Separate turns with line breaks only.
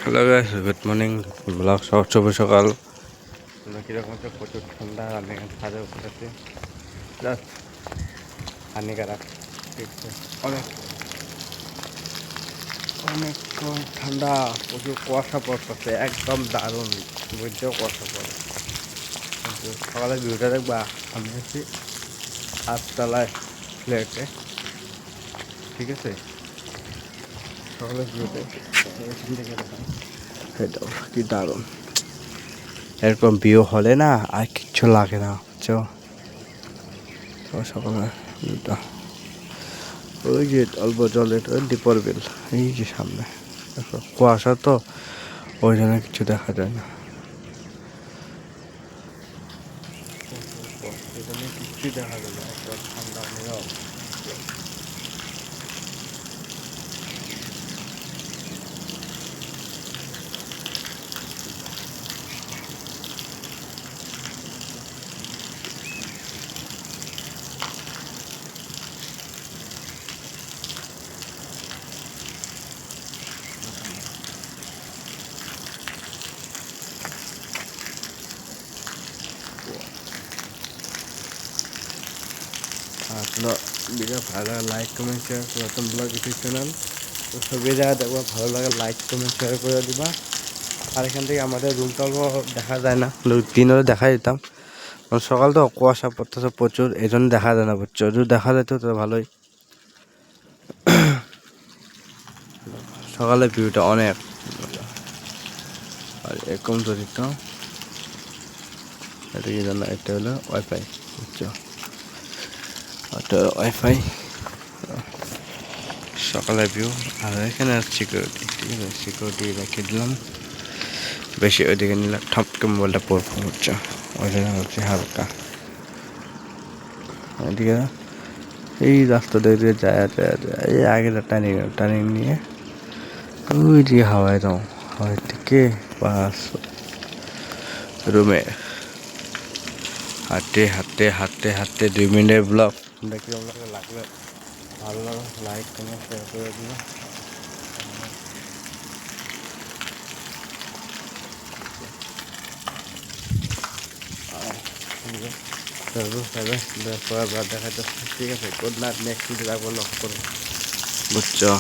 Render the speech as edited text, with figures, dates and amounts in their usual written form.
Hello guys, good morning. Blog শুভ সকাল। কীরকম হচ্ছে? প্রচুর ঠান্ডা। আমি এখানে ছাদে উপরে আছি। জাস্ট হানিকারক, ঠিক আছে। অনেক অনেক ঠান্ডা, প্রচুর কুয়াশা পড়তেছে, একদম দারুণ। বুঝতেও কুয়াশা পড়ে, কিন্তু সকালের ভিউটা দেখবা। আমি আছি 8তলায় ফ্ল্যাটে, ঠিক আছে। সকালের ভিউটা এখান থেকে দেখা, এটাও কি দারুণ। এরকম ভিউ হলে না আর কিচ্ছু লাগে না, বুঝছো। সকালে ভিউটা, ওই যে অল্প জল, এটা দীপর বিল, এই যে সামনে দেখো। কুয়াশা তো, ওই জন্য কিছু দেখা যায় না। কিচ্ছু দেখা যায় না, একদম ঠান্ডা নীরব। আপনার ভিডিও ভালো লাগে লাইক কমেন্ট শেয়ার করে, নতুন ব্লগ ইউটিউব চ্যানেল তো সবই জায়গা দেখবা। ভালো লাগে লাইক কমেন্ট শেয়ার করে দিবা। আর এখান থেকে আমাদের রুমটাও দেখা যায় না, দিনেও দেখা যেতাম। সকাল তো কুয়াশা পড়তেছে প্রচুর, এই জন্য দেখা যায় না, বুঝছো। যদি দেখা যেত তো ভালোই। সকালে ভিউটা অনেক মজা। আর এরকম তো দিতাম, এটা কি জানো, এটা হলো ওয়াইফাই, বুঝছো। এটা ওয়াইফাই সকালের ভিউ। আর এখানে সিকিউরিটি, ঠিক আছে, সিকিউরিটি রেখে দিলাম। বেশি ওইদিকে নিলে ঠপকে মোবাইলটা পড়বো, বুঝছো। ওই জন্য হচ্ছে হালকা এদিকে। এই রাস্তা দিয়ে যায় যায় যায়, এই আগে টার্নিং নিয়ে ওই যে হাওয়ায় দাও, হাওয়ার থেকে বাস রুমে হাঁটতে হাঁটতে হাঁটতে হাঁটতে 2 মিনিটের ব্লগ। কিরকম লাগবে ভালো লাগে, লাইক কমেন্ট শেয়ার করে দিও। দেখা যাচ্ছে, ঠিক আছে। গুড নাইট, নেক্সট ভিডিও রাখবো, লক্ষ্য করবো, বুঝছো।